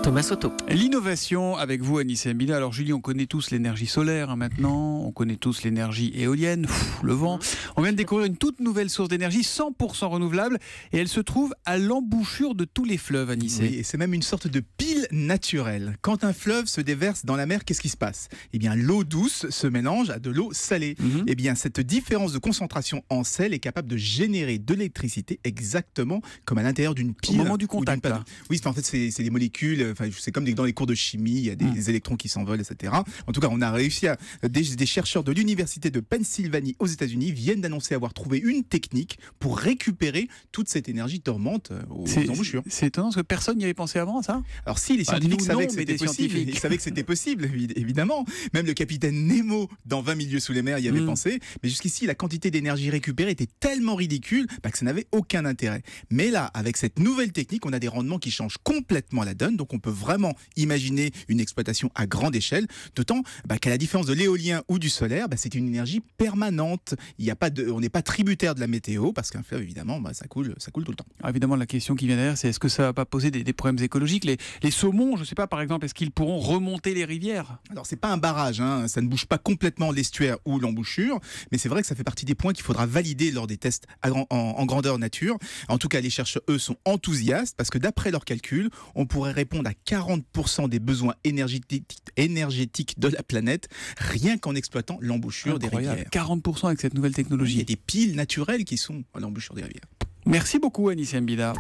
Thomas Soto. L'innovation avec vous, Anissa Mbida. Alors Julie, on connaît tous l'énergie solaire maintenant, on connaît tous l'énergie éolienne, le vent. On vient de découvrir une toute nouvelle source d'énergie 100% renouvelable et elle se trouve à l'embouchure de tous les fleuves, Anissa. Oui, et c'est même une sorte de pile naturelle. Quand un fleuve se déverse dans la mer, qu'est-ce qui se passe? Eh bien, l'eau douce se mélange à de l'eau salée. Eh bien, cette différence de concentration en sel est capable de générer de l'électricité exactement comme à l'intérieur d'une pile. Au moment du contact, là. Oui, en fait, c'est des molécules. Enfin, c'est comme dans les cours de chimie, il y a des électrons qui s'envolent, etc. En tout cas, on a réussi à des chercheurs de l'université de Pennsylvanie aux États-Unis viennent d'annoncer avoir trouvé une technique pour récupérer toute cette énergie dormante aux embouchures. C'est étonnant parce que personne n'y avait pensé avant, ça. Alors si, les scientifiques savaient que c'était possible, ils savaient que c'était possible, évidemment. Même le capitaine Nemo dans 20 milieux sous les mers y avait pensé. Mais jusqu'ici, la quantité d'énergie récupérée était tellement ridicule que ça n'avait aucun intérêt. Mais là, avec cette nouvelle technique, on a des rendements qui changent complètement la donne. Donc on peut vraiment imaginer une exploitation à grande échelle. D'autant qu'à la différence de l'éolien ou du solaire, c'est une énergie permanente. On n'est pas tributaire de la météo parce qu'un fleuve, évidemment, ça coule tout le temps. Alors, évidemment, la question qui vient derrière, c'est est-ce que ça va pas poser des problèmes écologiques? Les saumons, je ne sais pas, par exemple, est-ce qu'ils pourront remonter les rivières? Alors, c'est pas un barrage, ça ne bouge pas complètement l'estuaire ou l'embouchure, mais c'est vrai que ça fait partie des points qu'il faudra valider lors des tests en grandeur nature. En tout cas, les chercheurs, eux, sont enthousiastes parce que d'après leurs calculs, on pourrait répondre à 40% des besoins énergétiques de la planète rien qu'en exploitant l'embouchure des rivières. 40% avec cette nouvelle technologie. Il y a des piles naturelles qui sont à l'embouchure des rivières. Merci beaucoup, Anissa Mbida.